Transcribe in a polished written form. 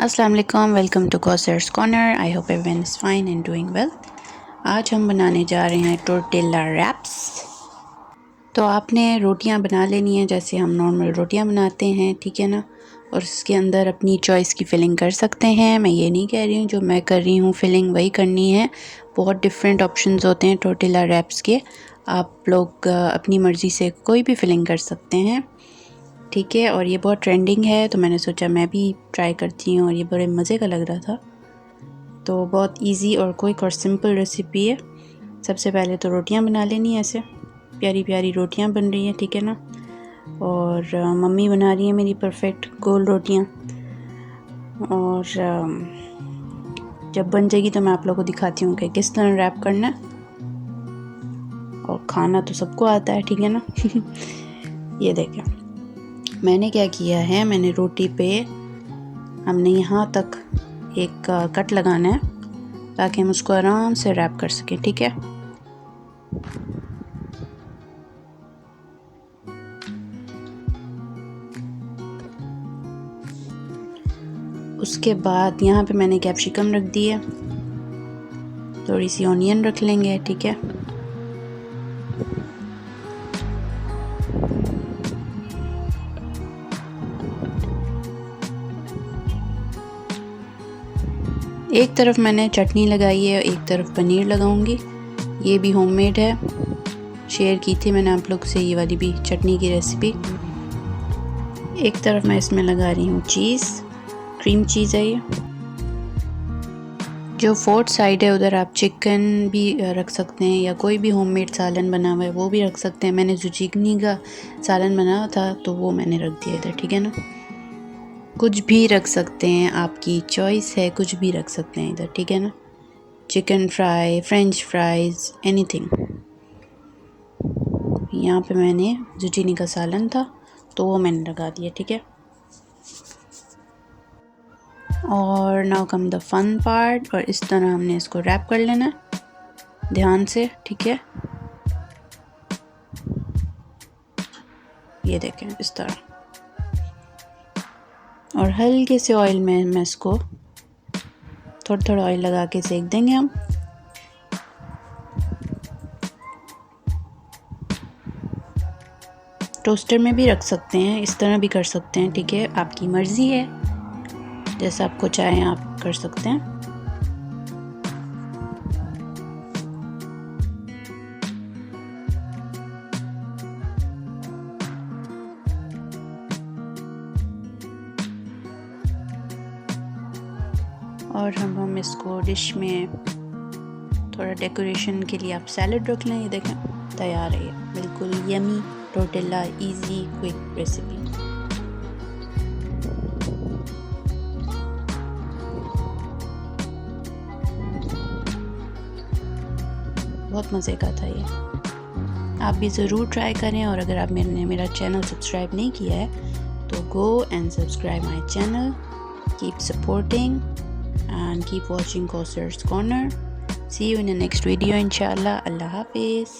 अस्सलाम वालेकुम, welcome to कौसर्स corner. I hope everyone is fine and doing well. आज हम बनाने जा रहे हैं टोर्टिला रैप्स। तो आपने रोटियां बना लेनी है जैसे हम नॉर्मल रोटियां बनाते हैं, ठीक है ना। और उसके अंदर अपनी चॉइस की फ़िलिंग कर सकते हैं। मैं ये नहीं कह रही हूँ जो मैं कर रही हूँ फ़िलिंग वही करनी है। बहुत डिफरेंट ऑप्शंस होते हैं टोर्टिला रैप्स के। आप लोग अपनी मर्ज़ी से कोई भी फ़िलिंग कर सकते हैं, ठीक है। और ये बहुत ट्रेंडिंग है तो मैंने सोचा मैं भी ट्राई करती हूँ और ये बड़े मज़े का लग रहा था। तो बहुत इजी और क्विक और सिंपल रेसिपी है। सबसे पहले तो रोटियां बना लेनी है, ऐसे प्यारी प्यारी रोटियां बन रही हैं, ठीक है ना। और मम्मी बना रही है मेरी परफेक्ट गोल रोटियां। और जब बन जाएगी तो मैं आप लोगों को दिखाती हूँ कि किस तरह रैप करना है। और खाना तो सबको आता है, ठीक है ना। ये देखें मैंने क्या किया है, मैंने रोटी पे हमने यहाँ तक एक कट लगाना है ताकि हम उसको आराम से रैप कर सकें, ठीक है। उसके बाद यहाँ पे मैंने कैप्सिकम रख दी है, थोड़ी सी ऑनियन रख लेंगे, ठीक है। एक तरफ मैंने चटनी लगाई है, एक तरफ पनीर लगाऊंगी। ये भी होममेड है, शेयर की थी मैंने आप लोग से ये वाली भी चटनी की रेसिपी। एक तरफ मैं इसमें लगा रही हूँ चीज़, क्रीम चीज़ है ये। जो फोर्थ साइड है उधर आप चिकन भी रख सकते हैं या कोई भी होममेड सालन बना हुआ है वो भी रख सकते हैं। मैंने जुचिनी का सालन बनाया था तो वो मैंने रख दिया इधर, ठीक है ना। कुछ भी रख सकते हैं, आपकी चॉइस है, कुछ भी रख सकते हैं इधर, ठीक है ना। Chicken fry, French fries, anything. यहाँ पे मैंने जुचिनी का सालन था तो वो मैंने लगा दिया, ठीक है। और now come the fun part. और इस तरह हमने इसको रैप कर लेना है ध्यान से, ठीक है। ये देखें इस तरह। और हल्के से ऑयल में मैं इसको थोड़ा थोड़ा ऑयल लगा के सेक देंगे हम। टोस्टर में भी रख सकते हैं, इस तरह भी कर सकते हैं, ठीक है। आपकी मर्ज़ी है, जैसा आपको चाहें आप कर सकते हैं। और हम इसको डिश में थोड़ा डेकोरेशन के लिए आप सैलड रख लें। ये देखें तैयार है, ये बिल्कुल yummy tortilla easy quick recipe. बहुत मज़े का था ये, आप भी ज़रूर ट्राई करें। और अगर आप मेरा चैनल सब्सक्राइब नहीं किया है तो go and subscribe my channel. Keep supporting and keep watching Kouser's Corner. See you in the next video inshallah. Allah Hafiz.